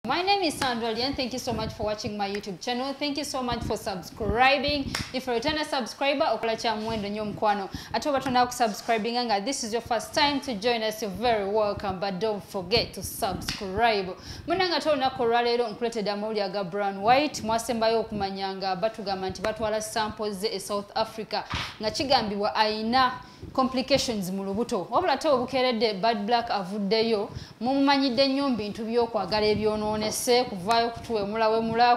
My name is Sandra and thank you so much for watching my YouTube channel. Thank you so much for subscribing. If you're a returning subscriber, okulacha mwendo nyo mkwano. Atoba tuna subscribing anga. This is your first time to join us. You're very welcome, but don't forget to subscribe. Munanga tona koralero nkulete damuli aga brown white. Mwasembayo okumanyanga batugamba nti batwala samples e South Africa. Nga kigambibwa aina complications mu lubuto. Wabula te obukeredde bad black avuddeyo mumanyidde nnyo bintu by'okwagala ebyononese kuvaayo kutuwemula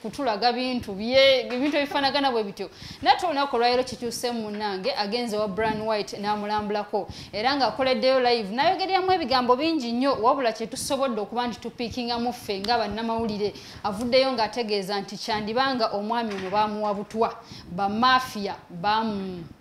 kutulaga bintu ebifaanagana bwe bityo. Natte olunaku olwaleero kikyuse munnange agenze wa brown white n'amulambulako era ng'akoleddeyo live n'ayogereramu ebigambo bingi nnyo wabula kye tusobodde okuba nti tupiikingamu ffe nga bannamawulire avuddeyo ng'ategeeza nti kyandibanga omwami ono baamuwa butwa bamafiya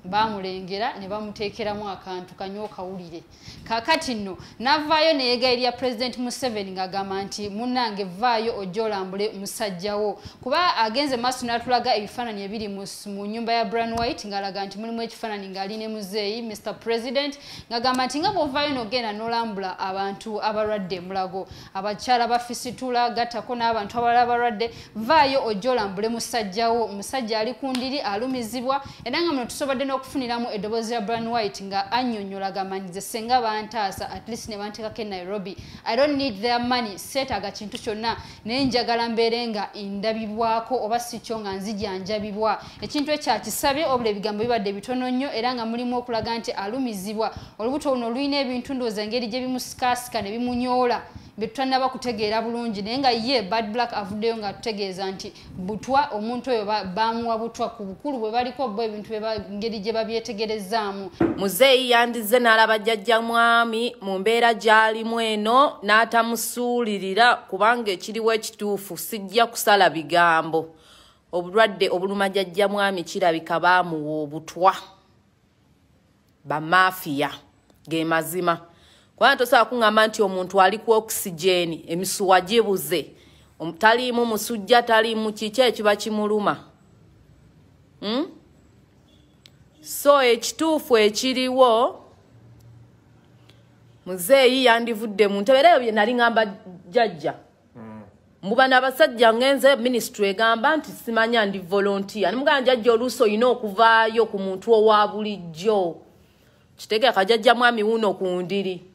baamulengera ne bamuteekeramu akantu kanyo kawulire. Kaakati nno n'avaayo ne yeegayirira President Museveni ng'agamba nti munnange vaayo ojje olambule musajjawo kuba agenze maaso n'atulaga ebifaananyi ebiri mu nnyumba ya Brown White ng'alaga nti mulimu ekifaananyi ng'ali ne muzeeyi Mr President ng'agamba nti nga bw'ovaayo n'ogenda n'olambula abantu abalwadde mulago abakyala bafisitula gattako n'abantu abalala abalwadde vaayo ojje olambule musajjawo omusajja ali ku ndiri alumizibwa era nga muno tusobodde n'okufuniramu eddoboozi ya Brown White nga annyonnyola agamba nti senga bantaasa at least ne banteekako e Nairobi I don't need their money seetaaga kintu kyonna naye njagala mbeere nga ndabibwako oba si kyo nga nzijanjabibwa ekintu ekyakisabye obula ebigambo bibadde bitono nnyo era nga mulimu okulaga nti alumizibwa olubuto luno lulina ebintu ndowooza engeri gye bimusikasika ne bimunyoola betutannaba kutegeera bulungi naye nga ye bad black avuddeyo nga tutegeeza nti butwa omuntu oyo baamuwa butwa ku bukulu bwe baliko bo ebintu ngeri gye babyetegerezaamu. Muzeeyi yandize n'alaba jjajja mwami mu mbeera gy'alimu eno n'atamusuulirira kubanga ekiriwo ekituufu sijja kusala bigambo. Obulwadde obuluma jjajja mwami kirabika baamuwa obutwa bamafiya ge mazima. Kwa tosa kungamba nti omuntu ali ku oxygen emisuwa gibuze taliimu musujja taliimu kiki ekiba kimuluma so ekituufu ekiriwo muzeeyi yandivudde mu ntebe bye nali ngamba jjajja muba n'abasajja ngenze ministry egamba nti simanya ndi volunteer nimugamba jjajja oluusi olina okuvaayo ku muntu owa bulijjo kitegeeka jjajja mwami wuno ku ndiri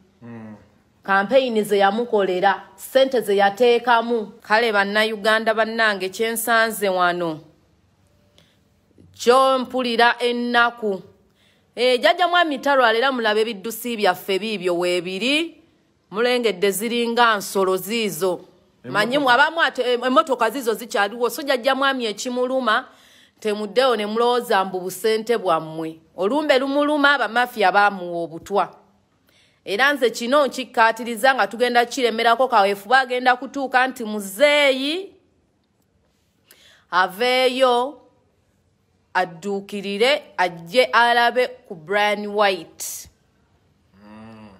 campaign ze yamukolera sente ze yateekamu kale bannayuganda bannange kyensanze wano kyo mpulira ennaku jjajja mwami talwalera mulabe ebiddusi byaffe biibyo weebiri mulengedde ziringa nsolo ziizo manyimu abamu emmotoka ziizo zikyaliwo so jjajja mwami ekimuluma temuddeyo ne mulowooza mbu busente bwammwe olumbe lumuluma bamafiya baamuwa obutwa era nze kino nkikkaatiriza nga tugenda kiremerako kaweefu bagenda kutuuka nti muzeeyi aveeyo adduukirire ajje alabe ku Bryan White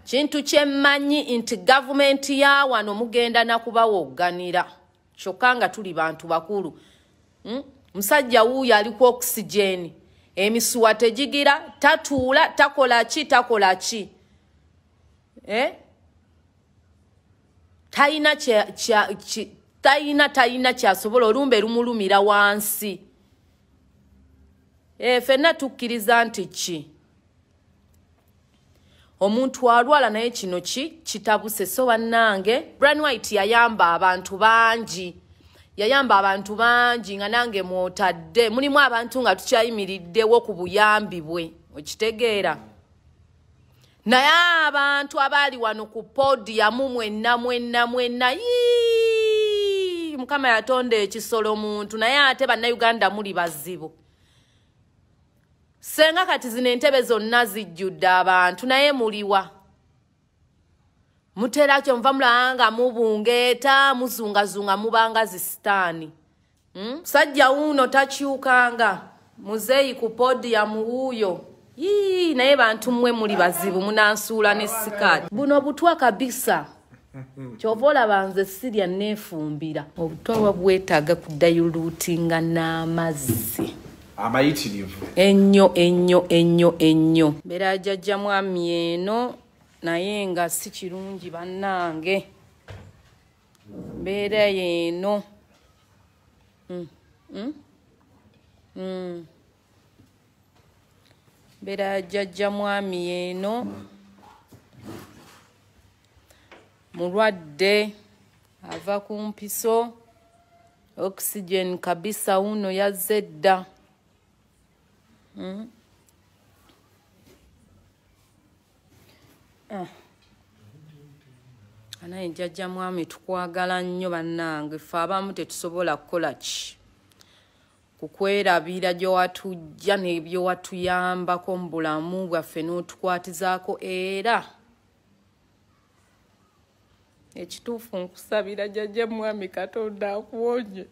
kintu kyemmanyi nti gavumenti ya wano mugenda nakubawogganira kyokka nga tuli bantu bakulu musajja wuuyo ali ku oxygen emisuwa tegigira tatuula takola ki Taina kyasobola olumbe lumulumira wansi ffenna tukkiriza nti ki omuntu alwala naye kino kitabuse so bannange Bryan White yayamba abantu bangi nga nange mwotadde mulimu abantu nga tukyayimiriddewo ku buyambi bwe okitegeera naye abantu abaali wano ku podiyamu mwenna mukama yatonda ekisolo muntu naye ate bannayuganda muli bazibu senga kati zino entebe zonna zijjudde abantu naye muliwa muterakyo nva mulanga mubungeeta muzungazunga mubanga zisitaani sajja wuuno takyukanga muzeeyi ku podiyamu wuuyo naye bantu mmwe muli bazibu munansuula ne sikaati buno butwa kabisa kyova olaba nze sirya neefumbira obutwa bwetaaga kudayuluutinga n'amazzi amayitirivu ennyo mbeera jjajja mwami eno naye nga si kirungi bannange mbeera yeeno mbeera ya jjajja mwami yeeno mulwadde ava ku mpiso oxygen kabisa uno yazze dda anaye jjajja mwami tukwagala nnyo bannange ffe abamu tetusobola kukola ki kukwerabira gyewatujja n'ebyo watuyambako mu bulamu bwaffe n'otukwatizaako era ekituufu nkusabira jjajja mwami Katonda akuwonye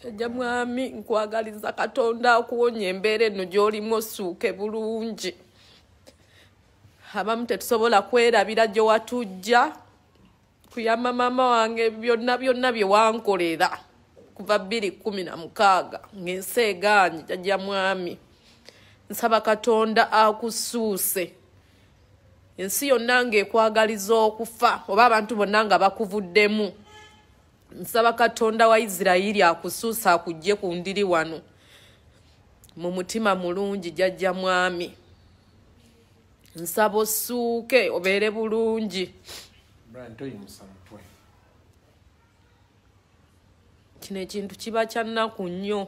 jjajja mwami nkwagaliza Katonda akuwonye embeera eno gy'olimu osuuke bulungi abamu tetusobola kwerabira gyewatujja kuyamba mama wange byonna bye wankolera kuva 2016 ng'ensi egaanye jjajja mwami nsaba Katonda akusuuse ensi yonna ng'ekwagaliza okufa oba abantu bonna nga bakuvuddemu nsaba Katonda wa Isirayiri akusuusa akujje ku ndiri wano mu mutima mulungi jjajja mwami nsaba osuuke obeere bulungi Bryan toyimusa mutwe kino ekintu kiba kya nnaku nnyo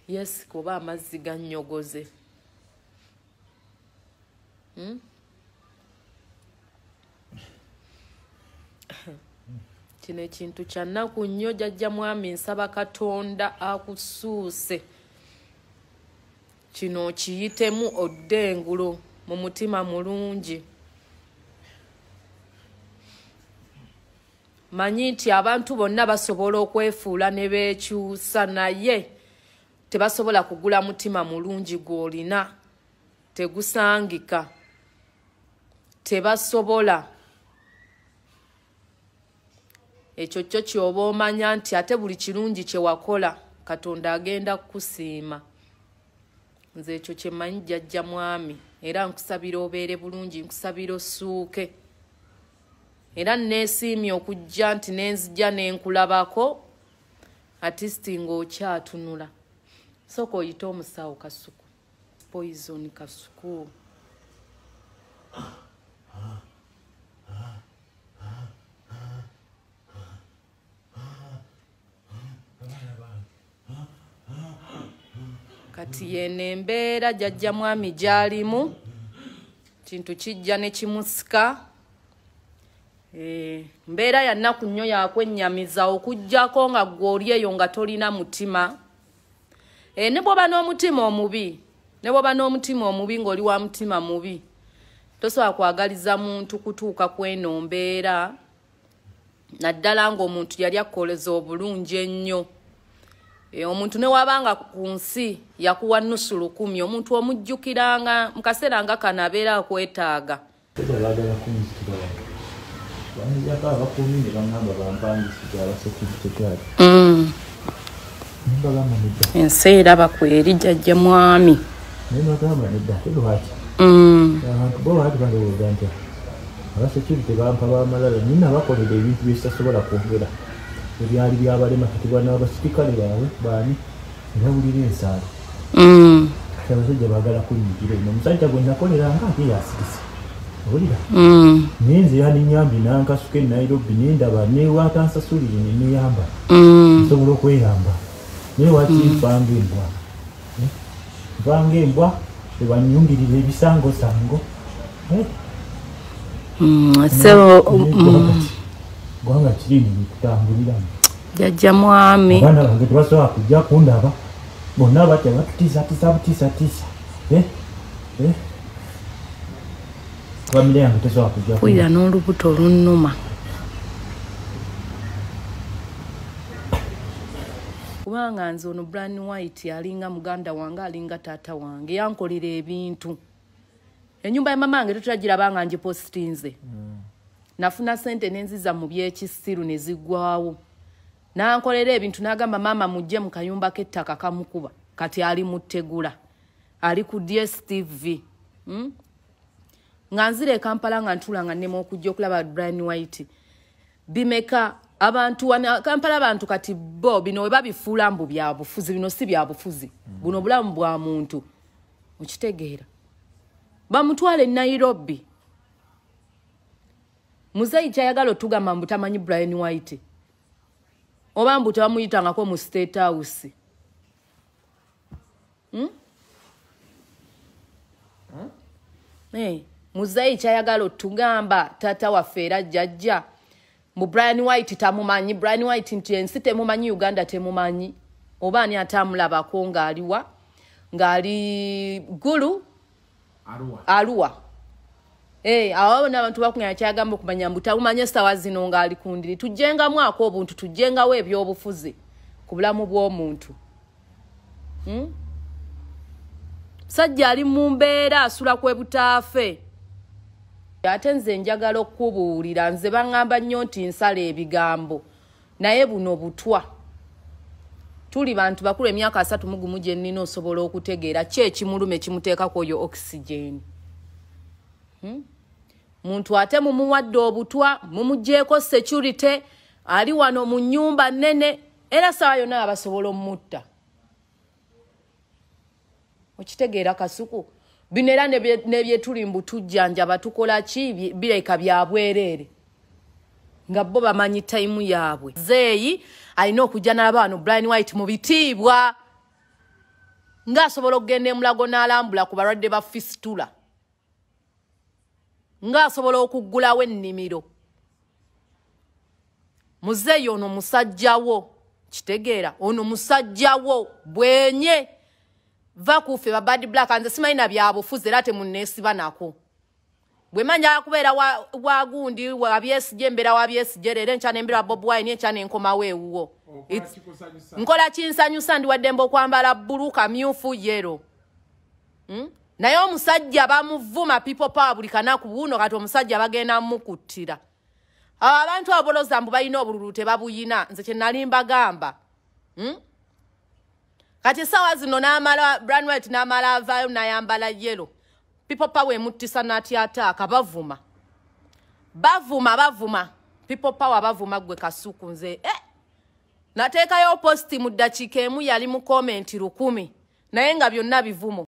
yes kuba amazzi gannyogoze kino ekintu kya nnaku nnyo jjajja mwami nsaba Katonda akusuuse kino kiyitemu oddengulo mu mutima mulungi manyi nti abantu bonna basobola okwefuula ne beekyusa naye tebasobola kugula mutima mulungi gw'olina tegusangika tebasobola ekyo kyo kyoba omanya nti ate buli kirungi kye wakola Katonda agenda kukusiima nze ekyo kye mmanyi jjajja mwami era nkusabira obeere bulungi nkusabira osuuke era neesiimye okujja nti nenzija nenkulabako atisti ng'okyatunula sooka oyite omusawo Kasuku poison Kasuku kati yene embeera jjajja mwami gy'alimu kintu kijja ne kimusika mbeera ya nnaku nnyo yakwennyamiza okuggyako nga gw'oli eyo nga tolina mutima ne bw'oba n'omutima omubi ng'oli wa mutima mubi tosobola kwagaliza muntu kutuuka kweno mbeera naddala ng'omuntu yali akkoleza obulungi ennyo omuntu ne wabanga ku nsi yakuwa nnusu 10 omuntu omujjukiranga mu kaseera nga kano abeera akwetaaga ensi era bakweri jjajja mwami abasekirite bampa bamalala nina bakolera ebintu byesitasobola kwogera ebyali byabalema kati bwana abasirikale baabwe baani nebawulira ensaalo ate abasajja baagala kunyigira eno omusajja gwe nakoleranga ate yasirisa owulira naye nze yaninyambye nankasuka e Nairobi nendaba newatansasulire neneyamba nsobola okweyamba naye wakinfanga embwa ebanyungirira ebisangosango gwanga kirindi nikutambuliramu jjajja mwami abaana bange tebasobola kujja kundaba bonna batya batiisatiisa famire yange tesobola kujja pulira n'olubuto olunnuma kubanga nze ono Bryan White alinga muganda wange alinga taata wange yankolera ebintu ennyumba ya mamange tetulagirabanga ngipositinze nafuna sente nenziza mu byekisiru ne zigwawo nankolera ebintu nagamba mama mujje mu kayumba k'ettaka kamukuba kati ali mutegula ali ku DSTV nganzire Kampala nga ntulanga nemo okujja okulaba Bryan White bimeka abantu wana Kampala abantu kati bo bino we babifuula mbu bya bufuzi bino si bya bufuzi buno bulamu bwa muntu ukitegeera bamutwale Nairobi muzeyi kyayagala otugamba mbu tamanyi Bryan White oba mbu tebamuyitangako mu State House muzeyi kyayagala otugamba tata waffe era jjajja mu Bryan White tamumanyi Bryan White nti ensi temumanyi Uganda temumanyi oba ani atamulabako ng'aliwa ng'ali gulu Arua awo n'abantu bakuŋŋaanya kyagamba okumanya mbu tamumanye essawa zino ng'ali ku ndiri tujjengamu ako obuntu tujjengawo ebyobufuzi ku bulamu bw'omuntu sajja ali mu mbeera asula kwebutaafe ate nze njagala okubuulira nze baŋŋamba nnyo nti nsala ebigambo naye buno butwa tuli bantu bakulu emyaka 3 gye nnina osobola okutegeera ki ekimulume kimuteekako oyo oxygen muntu ate mumuwadde obutwa mumugjeeko security ali wano mu nnyumba nnene era sawa yonna abasobola omutta okitegeera kasuku bino era nebyetuli mbu tujjanjaba tukola ki bireka byabwereere nga bo bamanyi tayimu yaabwe zeeyi alina okujja n'abaano Bryan White mu bitiibwa ng'asobola okugenda emulago n'alambula ku balwadde ba fistula ng'asobola okuggulawo ennimiro muzeeyi ono musajjawo kitegeera ono musajjawo bwenye va kufe ba bad black anze simanyi na byabufuzi era temunneesiba nako bwe manja kubeera wagundi wabyesije embeera wabyesije leero enkya n'embeera Bob Wine enkya n'enkomawo ewuwo nkola kinsanyusa ndiwaddembe okwambala bbulu kamyufu yero naye omusajja bamuvuma people power buli kanaku buno kati omusajja bagenda mukuttira abantu aboloza mbu balina obululu tebabuyina nze kye nali mbagamba kati sawa zino n'amala Bryan White n'amala avaayo n'ayambala yero people power emuttisa n'atyataaka bavuma people power bavuma gwe kasuku nze nateekayo posti mu ddakiika emu yali mu komenti 1000 naye nga byonna bivumo